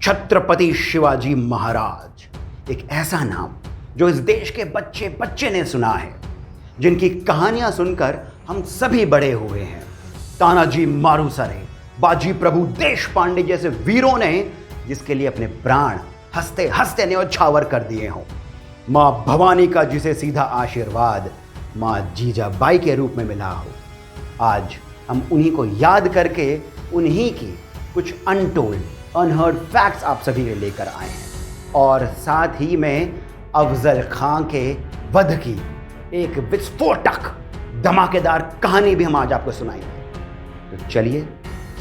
छत्रपति शिवाजी महाराज एक ऐसा नाम जो इस देश के बच्चे बच्चे ने सुना है, जिनकी कहानियां सुनकर हम सभी बड़े हुए हैं। तानाजी मालुसरे, बाजी प्रभु देशपांडे जैसे वीरों ने जिसके लिए अपने प्राण हंसते हंसते न्यौछावर कर दिए हों। मां भवानी का जिसे सीधा आशीर्वाद मां जीजाबाई के रूप में मिला हो। आज हम उन्हीं को याद करके उन्हीं की कुछ अनटोल्ड अनहर्ड फैक्ट्स आप सभी के लेकर आए हैं, और साथ ही में अफजल खां के वध की एक विस्फोटक धमाकेदार कहानी भी हम आज आपको सुनाएंगे। तो चलिए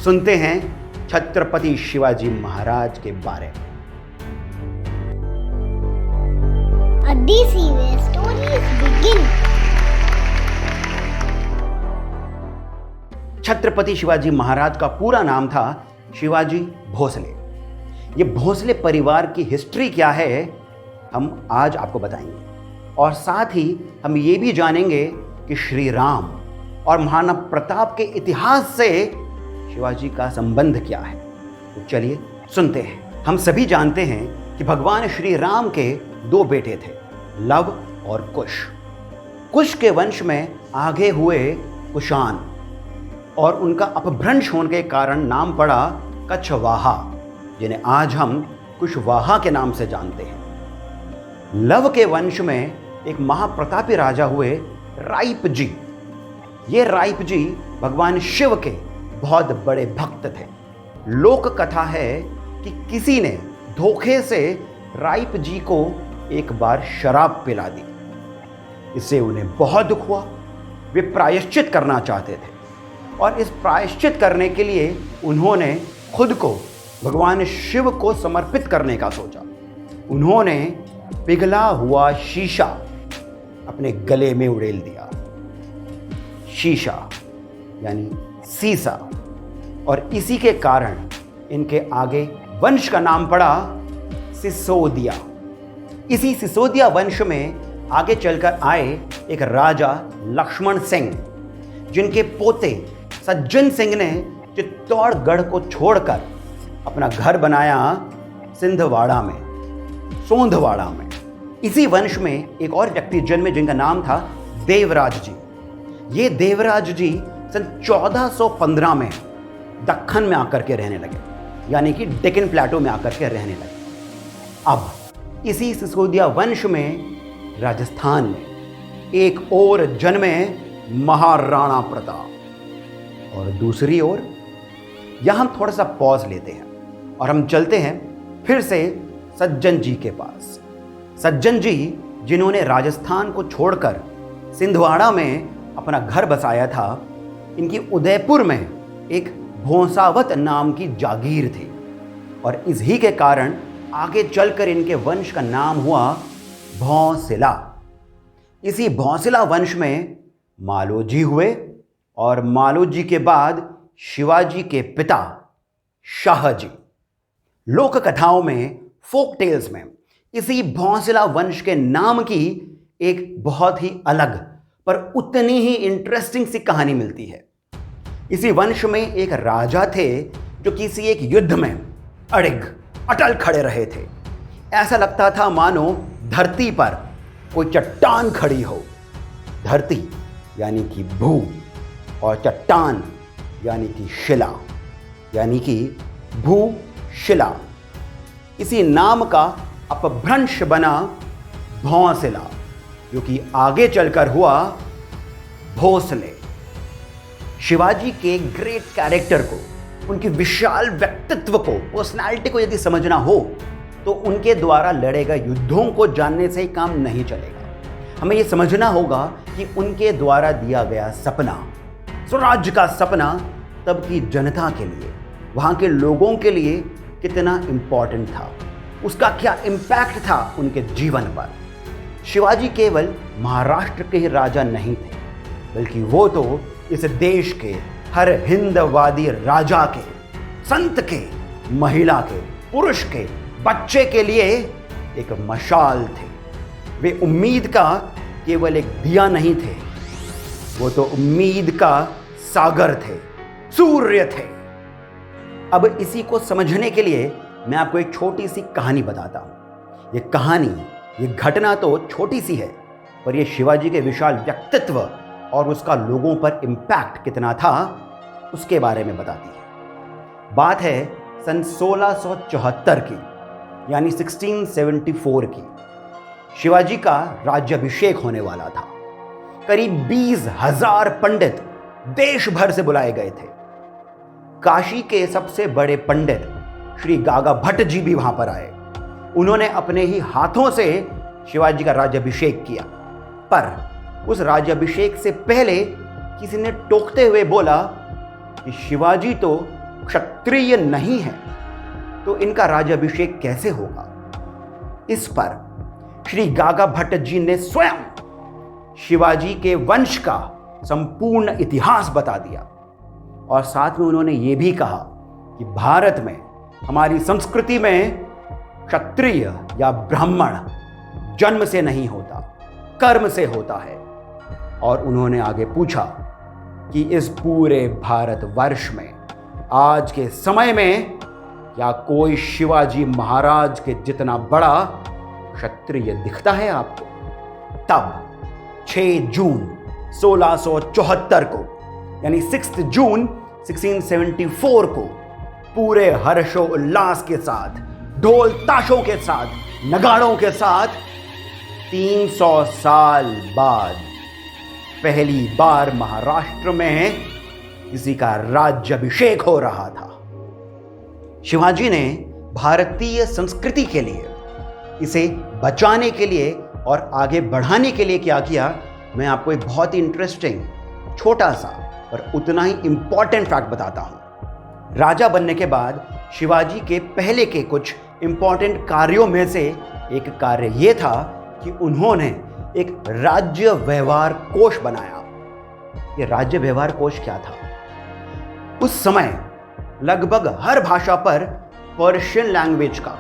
सुनते हैं छत्रपति शिवाजी महाराज के बारे में। These serial stories begin. Chhatrapati Shivaji Maharaj का पूरा नाम था शिवाजी भोसले। ये भोसले परिवार की हिस्ट्री क्या है हम आज आपको बताएंगे, और साथ ही हम ये भी जानेंगे कि श्री राम और महाराणा प्रताप के इतिहास से शिवाजी का संबंध क्या है। तो चलिए सुनते हैं। हम सभी जानते हैं कि भगवान श्री राम के दो बेटे थे, लव और कुश। कुश के वंश में आगे हुए कुशान, और उनका अपभ्रंश होने के कारण नाम पड़ा कछवाहा, जिन्हें आज हम कुशवाहा के नाम से जानते हैं। लव के वंश में एक महाप्रतापी राजा हुए राइप जी। ये राइप जी भगवान शिव के बहुत बड़े भक्त थे। लोक कथा है कि किसी ने धोखे से राइप जी को एक बार शराब पिला दी। इससे उन्हें बहुत दुख हुआ। वे प्रायश्चित करना चाहते थे, और इस प्रायश्चित करने के लिए उन्होंने खुद को भगवान शिव को समर्पित करने का सोचा। उन्होंने पिघला हुआ शीशा अपने गले में उड़ेल दिया। शीशा यानी सीसा, और इसी के कारण इनके आगे वंश का नाम पड़ा सिसोदिया। इसी सिसोदिया वंश में आगे चलकर आए एक राजा लक्ष्मण सिंह, जिनके पोते सज्जन सिंह ने चित्तौड़गढ़ को छोड़कर अपना घर बनाया सिंधवाड़ा में, सोंधवाड़ा में। इसी वंश में एक और व्यक्ति जन्मे जिनका नाम था देवराज जी। ये देवराज जी सन 1415 में दक्खन में आकर के रहने लगे, यानी कि डेक्कन प्लेटो में आकर के रहने लगे। अब इसी सिसोदिया वंश में राजस्थान में एक और जन्मे महाराणा प्रताप, और दूसरी ओर यहां हम थोड़ा सा पॉज लेते हैं और हम चलते हैं फिर से सज्जन जी के पास। सज्जन जी जिन्होंने राजस्थान को छोड़कर सिंधवाड़ा में अपना घर बसाया था, इनकी उदयपुर में एक भोंसावत नाम की जागीर थी, और इसी के कारण आगे चलकर इनके वंश का नाम हुआ भौंसिला। इसी भौंसिला वंश में मालोजी हुए, और मालोजी के बाद शिवाजी के पिता शाहजी। लोक कथाओं में, फोक टेल्स में इसी भौंसिला वंश के नाम की एक बहुत ही अलग पर उतनी ही इंटरेस्टिंग सी कहानी मिलती है। इसी वंश में एक राजा थे जो किसी एक युद्ध में अटल खड़े रहे थे। ऐसा लगता था मानो धरती पर कोई चट्टान खड़ी हो। धरती यानी कि भू, और चट्टान यानी कि शिला, यानी कि भू शिला। इसी नाम का अपभ्रंश बना भौंसिला, जो कि आगे चलकर हुआ भोसले। शिवाजी के ग्रेट कैरेक्टर को, उनकी विशाल व्यक्तित्व को, पर्सनालिटी को यदि समझना हो तो उनके द्वारा लड़े गए युद्धों को जानने से ही काम नहीं चलेगा। हमें यह समझना होगा कि उनके द्वारा दिया गया सपना, स्वराज्य का सपना, तब की जनता के लिए, वहाँ के लोगों के लिए कितना इम्पॉर्टेंट था, उसका क्या इम्पैक्ट था उनके जीवन पर। शिवाजी केवल महाराष्ट्र के ही राजा नहीं थे, बल्कि वो तो इस देश के हर हिंदवादी राजा के, संत के, महिला के, पुरुष के, बच्चे के लिए एक मशाल थे। वे उम्मीद का केवल एक दिया नहीं थे, वो तो उम्मीद का सागर थे, सूर्य थे। अब इसी को समझने के लिए मैं आपको एक छोटी सी कहानी बताता हूँ। ये कहानी, ये घटना तो छोटी सी है, पर ये शिवाजी के विशाल व्यक्तित्व और उसका लोगों पर इम्पैक्ट कितना था उसके बारे में बताती है। बात है सन 1674 की, यानी 1674 की। शिवाजी का राज्याभिषेक होने वाला था। करीब 20,000 पंडित देश भर से बुलाए गए थे। काशी के सबसे बड़े पंडित श्री गागा भट्ट जी भी वहां पर आए। उन्होंने अपने ही हाथों से शिवाजी का राज्याभिषेक किया, पर उस राज्याभिषेक से पहले किसी ने टोकते हुए बोला कि शिवाजी तो क्षत्रिय नहीं है, तो इनका राज्याभिषेक कैसे होगा। इस पर श्री गागा भट्ट जी ने स्वयं शिवाजी के वंश का संपूर्ण इतिहास बता दिया और साथ में उन्होंने ये भी कहा कि भारत में, हमारी संस्कृति में क्षत्रिय या ब्राह्मण जन्म से नहीं होता, कर्म से होता है। और उन्होंने आगे पूछा कि इस पूरे भारतवर्ष में आज के समय में क्या कोई शिवाजी महाराज के जितना बड़ा क्षत्रिय दिखता है आपको। तब 6 जून 1674 को, यानी 6 जून 1674 को, पूरे हर्षोल्लास के साथ, ढोल ताशों के साथ, नगाड़ों के साथ 300 साल बाद पहली बार महाराष्ट्र में किसी का राज्याभिषेक हो रहा था। शिवाजी ने भारतीय संस्कृति के लिए, इसे बचाने के लिए और आगे बढ़ाने के लिए क्या किया, मैं आपको एक बहुत ही इंटरेस्टिंग, छोटा सा पर उतना ही इंपॉर्टेंट फैक्ट बताता हूं। राजा बनने के बाद शिवाजी के पहले के कुछ इंपॉर्टेंट कार्यों में से एक कार्य यह था कि उन्होंने एक राज्य व्यवहार कोष बनाया। यह राज्य व्यवहार कोष क्या था? उस समय लगभग हर भाषा पर पर्शियन लैंग्वेज का,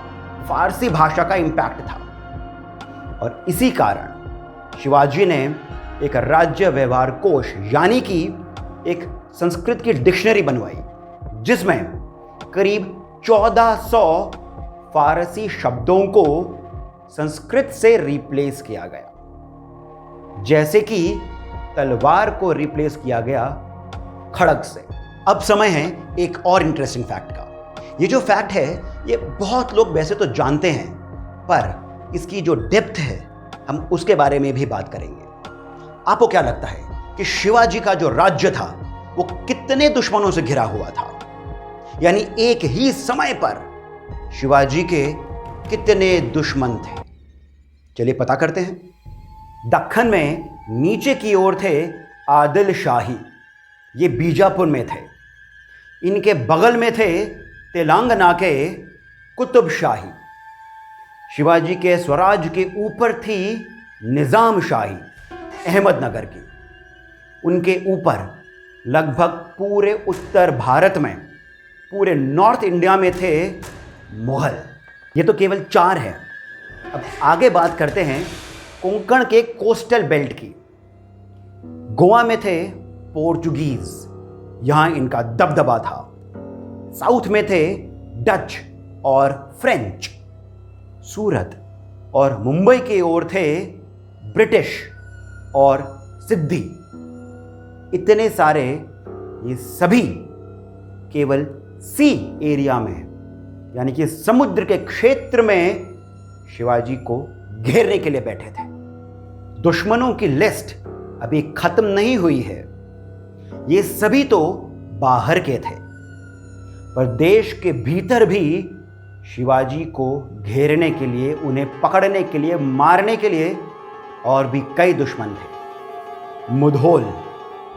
फारसी भाषा का इंपैक्ट था और इसी कारण शिवाजी ने एक राज्य व्यवहार कोष, यानी कि एक संस्कृत की डिक्शनरी बनवाई, जिसमें करीब 1400 फारसी शब्दों को संस्कृत से रिप्लेस किया गया, जैसे कि तलवार को रिप्लेस किया गया खड़ग से। अब समय है एक और इंटरेस्टिंग फैक्ट का। ये जो फैक्ट है, ये बहुत लोग वैसे तो जानते हैं, पर इसकी जो डेप्थ है, हम उसके बारे में भी बात करेंगे। आपको क्या लगता है कि शिवाजी का जो राज्य था वो कितने दुश्मनों से घिरा हुआ था? यानी एक ही समय पर शिवाजी के कितने दुश्मन थे? चलिए पता करते हैं। दक्खन में नीचे की ओर थे आदिल शाही, ये बीजापुर में थे। इनके बगल में थे तेलंगाना के कुतुब शाही। शिवाजी के स्वराज के ऊपर थी निजाम शाही, अहमदनगर की। उनके ऊपर लगभग पूरे उत्तर भारत में, पूरे नॉर्थ इंडिया में थे मुगल। ये तो केवल 4 है। अब आगे बात करते हैं कोंकण के कोस्टल बेल्ट की। गोवा में थे पोर्चुगीज, यहां इनका दबदबा था। साउथ में थे डच और फ्रेंच। सूरत और मुंबई की ओर थे ब्रिटिश और सिद्धी। इतने सारे, ये सभी केवल सी एरिया में, यानी कि समुद्र के क्षेत्र में शिवाजी को घेरने के लिए बैठे थे। दुश्मनों की लिस्ट अभी खत्म नहीं हुई है। ये सभी तो बाहर के थे, पर देश के भीतर भी शिवाजी को घेरने के लिए, उन्हें पकड़ने के लिए, मारने के लिए और भी कई दुश्मन थे। मुधोल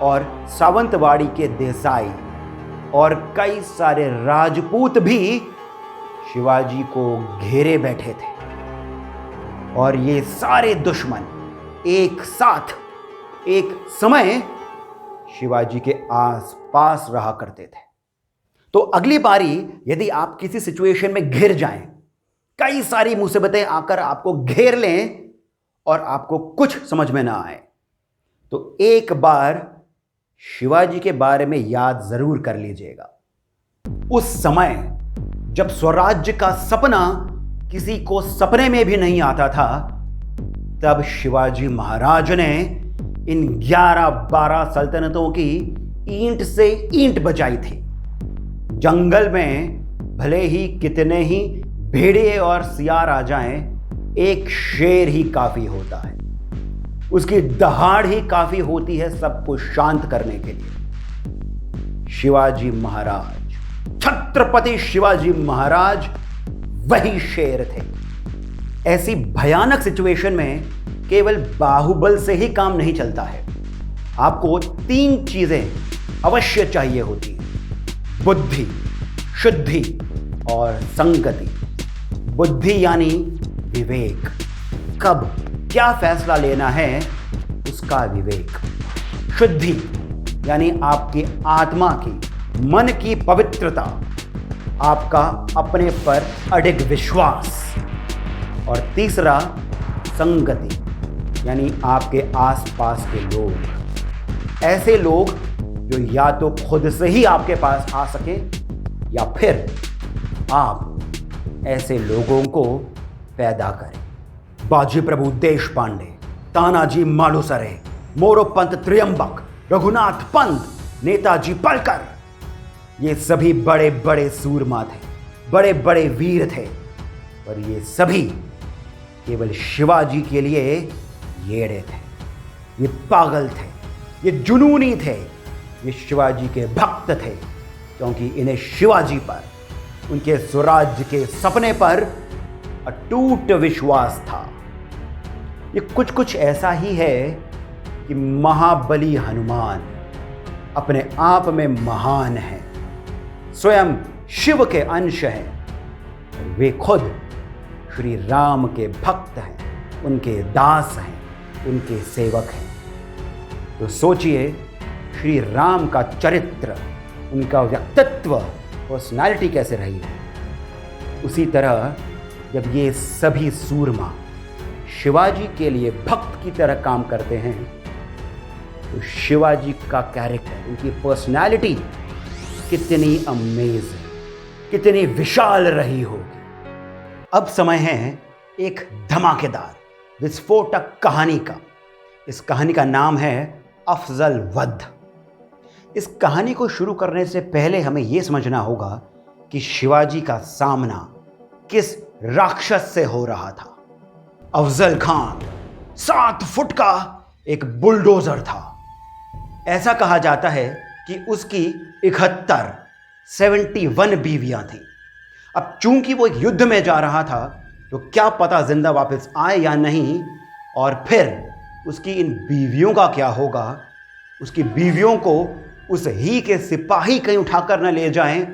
और सावंतवाड़ी के देसाई और कई सारे राजपूत भी शिवाजी को घेरे बैठे थे और ये सारे दुश्मन एक साथ, एक समय शिवाजी के आसपास रहा करते थे। तो अगली बारी यदि आप किसी सिचुएशन में घिर जाएं, कई सारी मुसीबतें आकर आपको घेर लें और आपको कुछ समझ में ना आए, तो एक बार शिवाजी के बारे में याद जरूर कर लीजिएगा। उस समय जब स्वराज्य का सपना किसी को सपने में भी नहीं आता था, तब शिवाजी महाराज ने इन 11-12 सल्तनतों की ईंट से ईंट बचाई थी। जंगल में भले ही कितने ही भेड़िए और सियार आ जाएं, एक शेर ही काफी होता है। उसकी दहाड़ ही काफी होती है सबको शांत करने के लिए। शिवाजी महाराज, छत्रपति शिवाजी महाराज वही शेर थे। ऐसी भयानक सिचुएशन में केवल बाहुबल से ही काम नहीं चलता है। आपको 3 चीजें अवश्य चाहिए होती हैं: बुद्धि, शुद्धि और संगति। बुद्धि यानी विवेक, कब क्या फैसला लेना है उसका विवेक। शुद्धि यानी आपकी आत्मा की, मन की पवित्रता, आपका अपने पर अडिग विश्वास। और तीसरा संगति यानी आपके आसपास के लोग, ऐसे लोग जो या तो खुद से ही आपके पास आ सके या फिर आप ऐसे लोगों को पैदा करें। बाजी प्रभु देश पांडे, तानाजी मालुसरे, मोरोपंत त्र्यंबक, रघुनाथ पंत, नेताजी पलकर, ये सभी बड़े बड़े सूरमा थे, बड़े बड़े वीर थे, पर ये सभी केवल शिवाजी के लिए येड़े थे। ये पागल थे, ये जुनूनी थे, ये शिवाजी के भक्त थे, क्योंकि इन्हें शिवाजी पर, उनके स्वराज्य के सपने पर अटूट विश्वास था। ये कुछ ऐसा ही है कि महाबली हनुमान अपने आप में महान है, स्वयं शिव के अंश हैं। वे खुद श्री राम के भक्त हैं, उनके दास हैं, उनके सेवक हैं। तो सोचिए, श्री राम का चरित्र, उनका व्यक्तित्व, पर्सनालिटी कैसे रही है। उसी तरह जब ये सभी सूरमा शिवाजी के लिए भक्त की तरह काम करते हैं, तो शिवाजी का कैरेक्टर, उनकी पर्सनालिटी कितनी अमेजिंग, कितनी विशाल रही होगी। अब समय है एक धमाकेदार विस्फोटक कहानी का। इस कहानी का नाम है अफजल वध। इस कहानी को शुरू करने से पहले हमें यह समझना होगा कि शिवाजी का सामना किस राक्षस से हो रहा था। अफजल खान 7 फुट का एक बुलडोजर था। ऐसा कहा जाता है कि उसकी 71 बीवियां थीं। अब चूंकि वो एक युद्ध में जा रहा था, तो क्या पता जिंदा वापस आए या नहीं, और फिर उसकी इन बीवियों का क्या होगा। उसकी बीवियों को उस ही के सिपाही कहीं उठाकर न ले जाएं,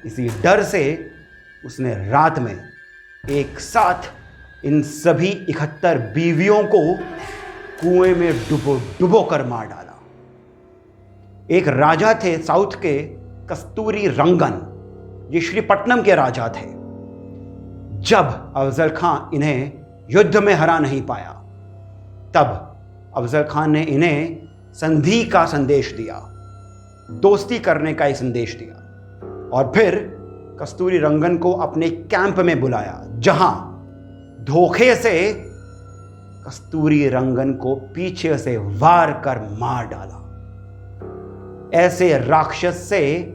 इसी डर से उसने रात में एक साथ इन सभी 71 बीवियों को कुएं में डुबो कर मार डाला। एक राजा थे साउथ के, कस्तूरी रंगन, ये श्रीपट्टनम के राजा थे। जब अफजल खान इन्हें युद्ध में हरा नहीं पाया, तब अफजल खान ने इन्हें संधि का संदेश दिया, दोस्ती करने का एक संदेश दिया, और फिर कस्तूरी रंगन को अपने कैंप में बुलाया, जहां धोखे से कस्तूरी रंगन को पीछे से वार कर मार डाला। ऐसे राक्षस से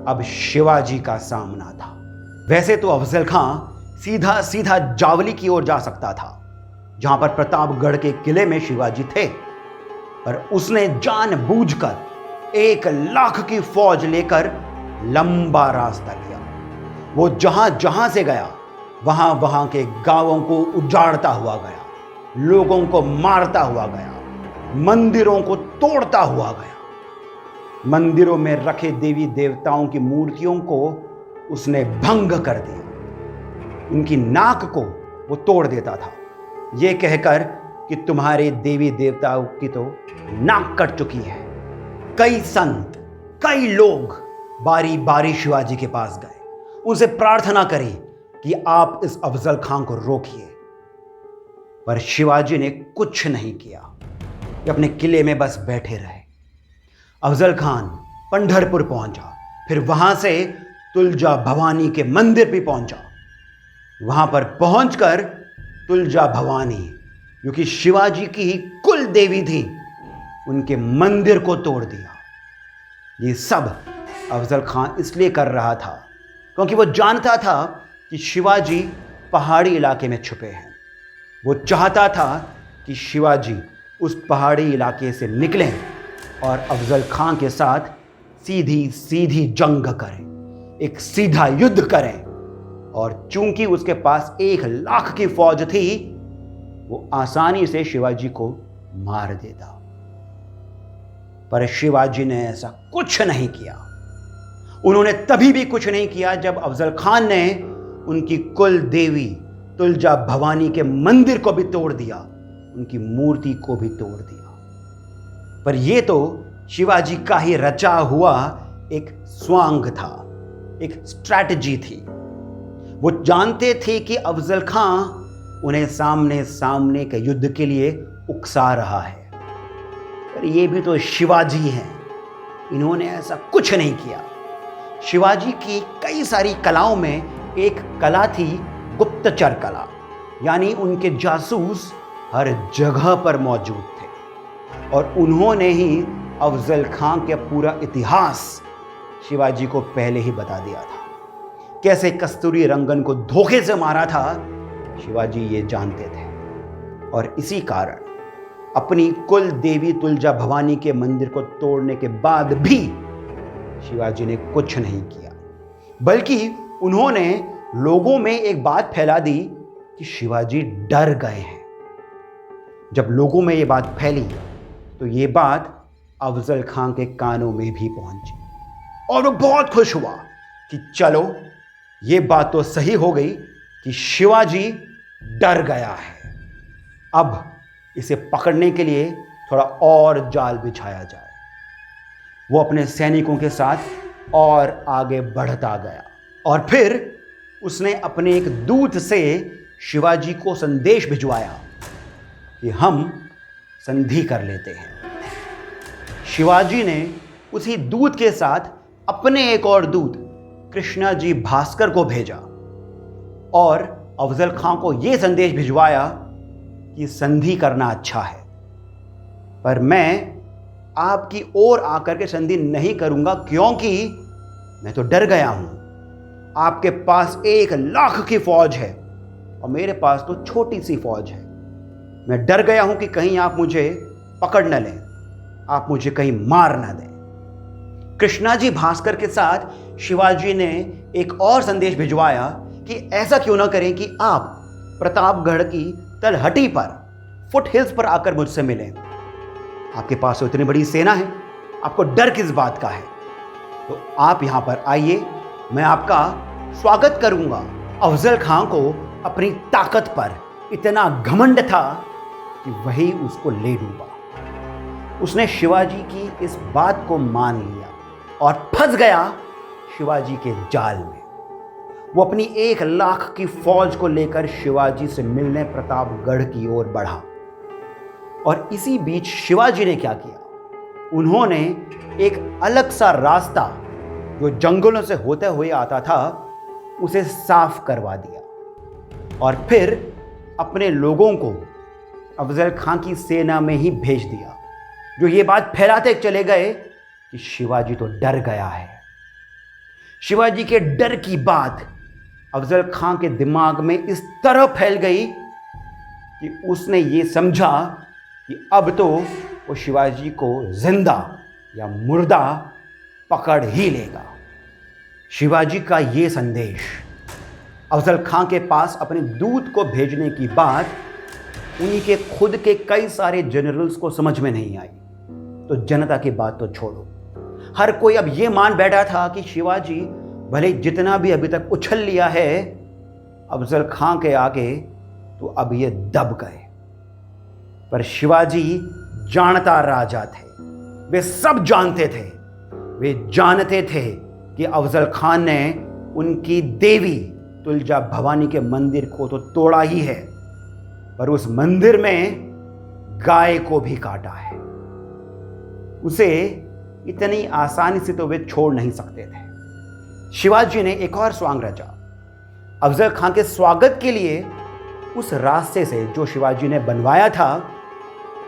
अब शिवाजी का सामना था। वैसे तो अफजल खान सीधा सीधा जावली की ओर जा सकता था, जहां पर प्रतापगढ़ के किले में शिवाजी थे, पर उसने जानबूझकर 1 लाख की फौज लेकर लंबा रास्ता लिया। वो जहां जहां से गया, वहां वहां के गांवों को उजाड़ता हुआ गया, लोगों को मारता हुआ गया, मंदिरों को तोड़ता हुआ गया। मंदिरों में रखे देवी देवताओं की मूर्तियों को उसने भंग कर दिया। उनकी नाक को वो तोड़ देता था, ये कहकर कि तुम्हारे देवी देवताओं की तो नाक कट चुकी है। कई संत, कई लोग बारी बारी शिवाजी के पास गए, उनसे प्रार्थना करी कि आप इस अफजल खान को रोकिए, पर शिवाजी ने कुछ नहीं किया। वे अपने किले में बस बैठे रहे। अफजल खान पंढरपुर पहुंचा, फिर वहां से तुलजा भवानी के मंदिर भी पहुंचा। वहां पर पहुंचकर तुलजा भवानी, जो कि शिवाजी की ही कुल देवी थी, उनके मंदिर को तोड़ दिया। ये सब अफजल खां इसलिए कर रहा था क्योंकि वो जानता था कि शिवाजी पहाड़ी इलाके में छुपे हैं। वो चाहता था कि शिवाजी उस पहाड़ी इलाके से निकलें और अफजल खां के साथ सीधी सीधी जंग करें, एक सीधा युद्ध करें। और चूंकि उसके पास 1,00,000 की फौज थी, वो आसानी से शिवाजी को मार देता। पर शिवाजी ने ऐसा कुछ नहीं किया। उन्होंने तभी भी कुछ नहीं किया जब अफजल खान ने उनकी कुल देवी तुलजा भवानी के मंदिर को भी तोड़ दिया, उनकी मूर्ति को भी तोड़ दिया। पर यह तो शिवाजी का ही रचा हुआ एक स्वांग था, एक स्ट्रैटेजी थी। वो जानते थे कि अफजल खां उन्हें सामने सामने के युद्ध के लिए उकसा रहा है। पर ये भी तो शिवाजी हैं, इन्होंने ऐसा कुछ नहीं किया। शिवाजी की कई सारी कलाओं में एक कला थी गुप्तचर कला, यानी उनके जासूस हर जगह पर मौजूद थे। और उन्होंने ही अफजल खां का पूरा इतिहास शिवाजी को पहले ही बता दिया था। कैसे कस्तूरी रंगन को धोखे से मारा था, शिवाजी ये जानते थे। और इसी कारण अपनी कुल देवी तुलजा भवानी के मंदिर को तोड़ने के बाद भी शिवाजी ने कुछ नहीं किया, बल्कि उन्होंने लोगों में एक बात फैला दी कि शिवाजी डर गए हैं। जब लोगों में ये बात फैली तो ये बात अफजल खां के कानों में भी पहुंची और वो बहुत खुश हुआ कि चलो ये बात तो सही हो गई कि शिवाजी डर गया है। अब इसे पकड़ने के लिए थोड़ा और जाल बिछाया जाए। वो अपने सैनिकों के साथ और आगे बढ़ता गया और फिर उसने अपने एक दूत से शिवाजी को संदेश भिजवाया कि हम संधि कर लेते हैं। शिवाजी ने उसी दूत के साथ अपने एक और दूत कृष्णाजी भास्कर को भेजा और अफजल खां को यह संदेश भिजवाया कि संधि करना अच्छा है, पर मैं आपकी ओर आकर के संधि नहीं करूंगा क्योंकि मैं तो डर गया हूं। आपके पास 1,00,000 की फौज है और मेरे पास तो छोटी सी फौज है। मैं डर गया हूं कि कहीं आप मुझे पकड़ न लें, आप मुझे कहीं मार न दें। कृष्णाजी भास्कर के साथ शिवाजी ने एक और संदेश भिजवाया कि ऐसा क्यों ना करें कि आप प्रतापगढ़ की तलहटी पर फुट हिल्स पर आकर मुझसे मिलें। आपके पास तो इतनी बड़ी सेना है, आपको डर किस बात का है? तो आप यहां पर आइए, मैं आपका स्वागत करूंगा। अफजल खां को अपनी ताकत पर इतना घमंड था कि वही उसको ले डूबा। उसने शिवाजी की इस बात को मान लिया और फंस गया शिवाजी के जाल में। वो अपनी 1,00,000 की फौज को लेकर शिवाजी से मिलने प्रतापगढ़ की ओर बढ़ा। और इसी बीच शिवाजी ने क्या किया, उन्होंने एक अलग सा रास्ता जो जंगलों से होते हुए आता था उसे साफ करवा दिया और फिर अपने लोगों को अफजल खां की सेना में ही भेज दिया, जो ये बात फैलाते चले गए कि शिवाजी तो डर गया है। शिवाजी के डर की बात अफजल खां के दिमाग में इस तरह फैल गई कि उसने ये समझा कि अब तो वो शिवाजी को जिंदा या मुर्दा पकड़ ही लेगा। शिवाजी का ये संदेश अफजल खां के पास अपने दूत को भेजने की बात उन्हीं के खुद के कई सारे जनरल्स को समझ में नहीं आई। तो जनता की बात तो छोड़ो, हर कोई अब ये मान बैठा था कि शिवाजी भले जितना भी अभी तक उछल लिया है अफजल खां के आगे, तो अब ये दब गए। पर शिवाजी जानता राजा थे, वे सब जानते थे। वे जानते थे कि अफजल खान ने उनकी देवी तुलजा भवानी के मंदिर को तो तोड़ा ही है, पर उस मंदिर में गाय को भी काटा है। उसे इतनी आसानी से तो वे छोड़ नहीं सकते थे। शिवाजी ने एक और स्वांग रचा। अफजल खां के स्वागत के लिए उस रास्ते से जो शिवाजी ने बनवाया था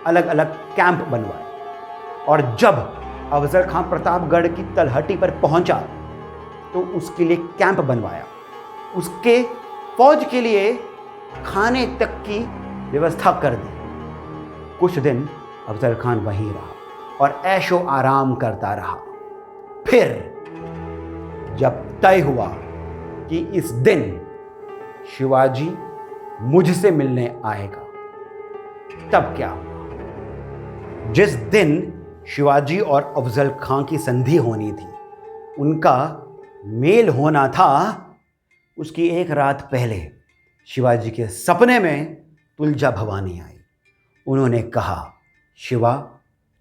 अलग अलग कैंप बनवाए, और जब अफजल खां प्रतापगढ़ की तलहटी पर पहुंचा तो उसके लिए कैंप बनवाया। उसके फौज के लिए खाने तक की व्यवस्था कर दी। कुछ दिन अफजल खान वहीं रहा और ऐशो आराम करता रहा। फिर जब तय हुआ कि इस दिन शिवाजी मुझसे मिलने आएगा, तब क्या हुआ? जिस दिन शिवाजी और अफजल खां की संधि होनी थी, उनका मेल होना था, उसकी एक रात पहले शिवाजी के सपने में तुलजा भवानी आई। उन्होंने कहा, शिवा,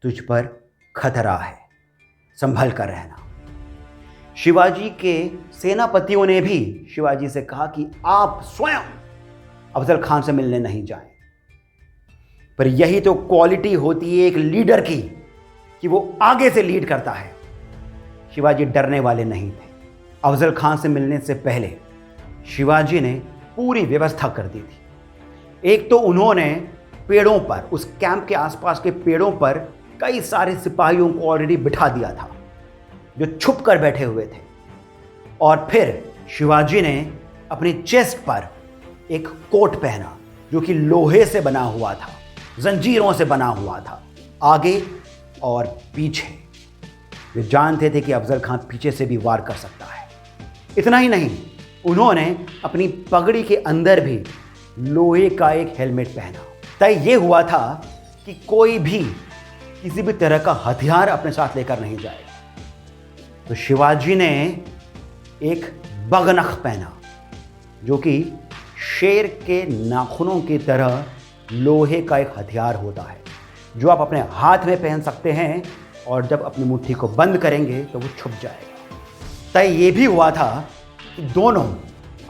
तुझ पर खतरा है, संभल कर रहना। शिवाजी के सेनापतियों ने भी शिवाजी से कहा कि आप स्वयं अफजल खान से मिलने नहीं जाएं। पर यही तो क्वालिटी होती है एक लीडर की, कि वो आगे से लीड करता है। शिवाजी डरने वाले नहीं थे। अफजल खान से मिलने से पहले शिवाजी ने पूरी व्यवस्था कर दी थी। एक तो उन्होंने पेड़ों पर, उस कैंप के आसपास के पेड़ों पर कई सारे सिपाहियों को ऑलरेडी बिठा दिया था जो छुप कर बैठे हुए थे। और फिर शिवाजी ने अपनी चेस्ट पर एक कोट पहना जो कि लोहे से बना हुआ था, जंजीरों से बना हुआ था, आगे और पीछे। वे जानते थे कि अफजल खान पीछे से भी वार कर सकता है। इतना ही नहीं, उन्होंने अपनी पगड़ी के अंदर भी लोहे का एक हेलमेट पहना। तय ये हुआ था कि कोई भी किसी भी तरह का हथियार अपने साथ लेकर नहीं जाएगा। तो शिवाजी ने एक बगनख पहना जो कि शेर के नाखूनों की तरह लोहे का एक हथियार होता है, जो आप अपने हाथ में पहन सकते हैं और जब अपनी मुट्ठी को बंद करेंगे तो वो छुप जाएगा। तय ये भी हुआ था कि दोनों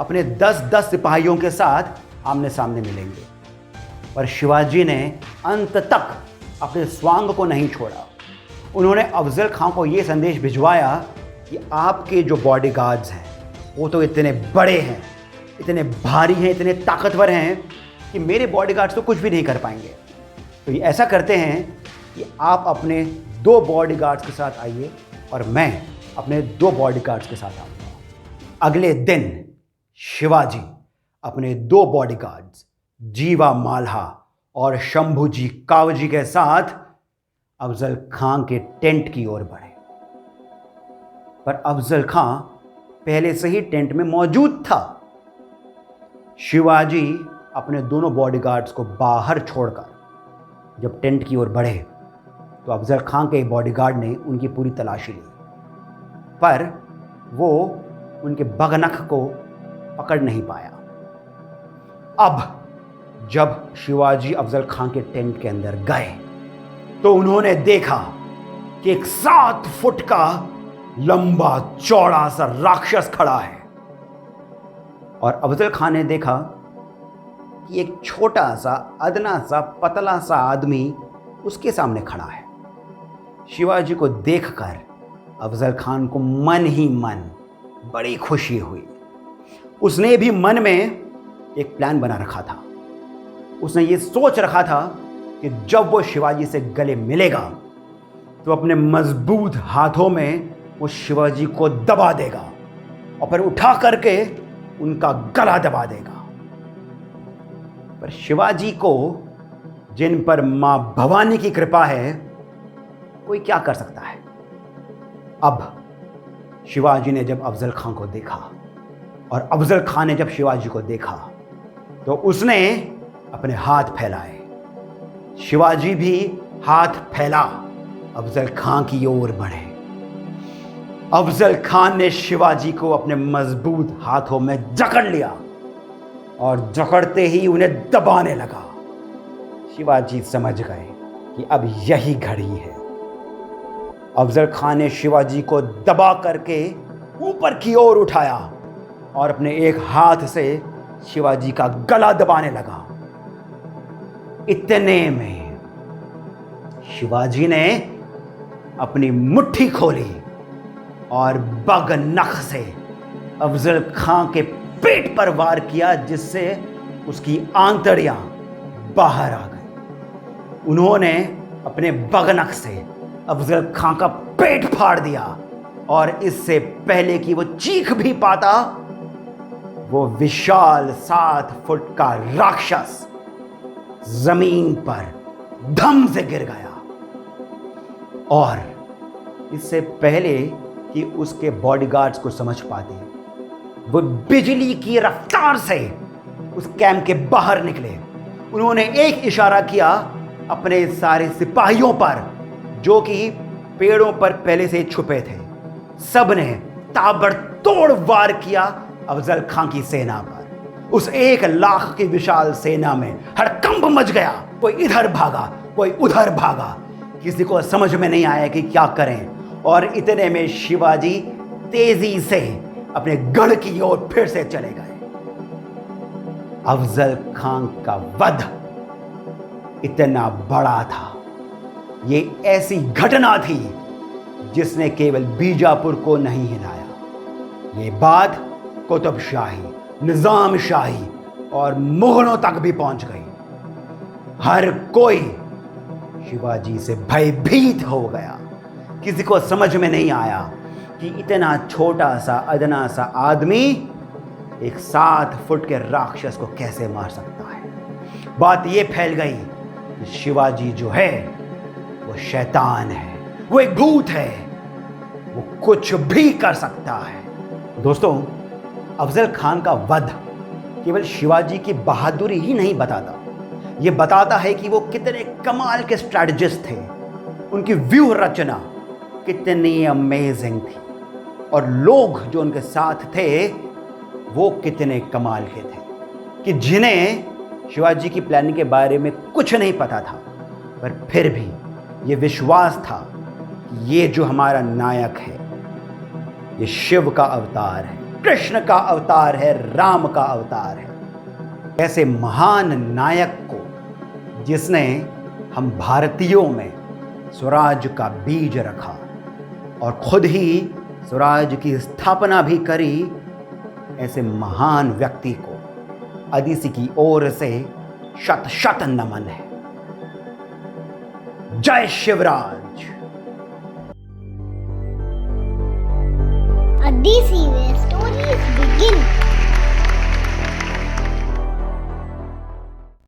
अपने 10-10 सिपाहियों के साथ आमने सामने मिलेंगे। पर शिवाजी ने अंत तक अपने स्वांग को नहीं छोड़ा। उन्होंने अफजल खां को ये संदेश भिजवाया कि आपके जो बॉडीगार्ड्स हैं वो तो इतने बड़े हैं, इतने भारी हैं, इतने ताकतवर हैं कि मेरे बॉडीगार्ड्स तो कुछ भी नहीं कर पाएंगे। तो ये ऐसा करते हैं कि आप अपने 2 बॉडीगार्ड्स के साथ आइए और मैं अपने 2 बॉडीगार्ड्स के साथ आऊँगा। अगले दिन शिवाजी अपने 2 बॉडीगार्ड्स जीवा माल्हा और शंभूजी कावजी के साथ अफजल खां के टेंट की ओर बढ़े। पर अफजल खां पहले से ही टेंट में मौजूद था। शिवाजी अपने दोनों बॉडीगार्ड्स को बाहर छोड़कर जब टेंट की ओर बढ़े तो अफजल खां के बॉडीगार्ड ने उनकी पूरी तलाशी ली, पर वो उनके बगनख को पकड़ नहीं पाया। अब जब शिवाजी अफजल खां के टेंट के अंदर गए तो उन्होंने देखा कि एक 7 फुट का लंबा चौड़ा सा राक्षस खड़ा है। और अफजल खां ने देखा कि एक छोटा सा अदना सा पतला सा आदमी उसके सामने खड़ा है। शिवाजी को देखकर अफजल खान को मन ही मन बड़ी खुशी हुई। उसने भी मन में एक प्लान बना रखा था। उसने ये सोच रखा था कि जब वो शिवाजी से गले मिलेगा तो अपने मजबूत हाथों में वो शिवाजी को दबा देगा और फिर उठा करके उनका गला दबा देगा। पर शिवाजी को, जिन पर मां भवानी की कृपा है, कोई क्या कर सकता है। अब शिवाजी ने जब अफजल खां को देखा और अफजल खां ने जब शिवाजी को देखा तो उसने अपने हाथ फैलाए। शिवाजी भी हाथ फैला अफजल खां की ओर बढ़े। अफजल खान ने शिवाजी को अपने मजबूत हाथों में जकड़ लिया और जकड़ते ही उन्हें दबाने लगा। शिवाजी समझ गए कि अब यही घड़ी है। अफजल खान ने शिवाजी को दबा करके ऊपर की ओर उठाया और अपने एक हाथ से शिवाजी का गला दबाने लगा। इतने में शिवाजी ने अपनी मुट्ठी खोली और बगनख से अफजल खां के पेट पर वार किया, जिससे उसकी आंतड़ियां बाहर आ गई। उन्होंने अपने बगनक से अफजल खां का पेट फाड़ दिया और इससे पहले कि वो चीख भी पाता, वो विशाल 7 फुट का राक्षस जमीन पर धम से गिर गया। और इससे पहले कि उसके बॉडीगार्ड्स को समझ पाते, वो बिजली की रफ्तार से उस कैंप के बाहर निकले। उन्होंने एक इशारा किया अपने सारे सिपाहियों पर, जो कि पेड़ों पर पहले से छुपे थे। सबने ताबड़तोड़ वार किया अफजल खां की सेना पर। उस 1 लाख की विशाल सेना में हड़कंप मच गया। कोई इधर भागा, कोई उधर भागा, किसी को समझ में नहीं आया कि क्या करें। और इतने में शिवाजी तेजी से अपने गढ़ की ओर फिर से चले गए। अफजल खां का वध इतना बड़ा था, ये ऐसी घटना थी जिसने केवल बीजापुर को नहीं हिलाया। ये बात कुतुब शाही, निजाम शाही और मुगलों तक भी पहुंच गई। हर कोई शिवाजी से भयभीत हो गया। किसी को समझ में नहीं आया कि इतना छोटा सा अदना सा आदमी एक 7 फुट के राक्षस को कैसे मार सकता है। बात यह फैल गई कि शिवाजी जो है वो शैतान है, वो एक भूत है, वो कुछ भी कर सकता है। दोस्तों, अफजल खान का वध केवल शिवाजी की बहादुरी ही नहीं बताता, ये बताता है कि वो कितने कमाल के स्ट्रैटेजिस्ट थे। उनकी व्यूह रचना कितनी अमेजिंग थी और लोग जो उनके साथ थे वो कितने कमाल के थे, कि जिन्हें शिवाजी की प्लानिंग के बारे में कुछ नहीं पता था, पर फिर भी ये विश्वास था कि ये जो हमारा नायक है ये शिव का अवतार है, कृष्ण का अवतार है, राम का अवतार है। ऐसे महान नायक को, जिसने हम भारतीयों में स्वराज का बीज रखा और खुद ही स्वराज की स्थापना भी करी, ऐसे महान व्यक्ति को अदिति की ओर से शत शत नमन है। जय Shivraj. Odyssey, where stories begin.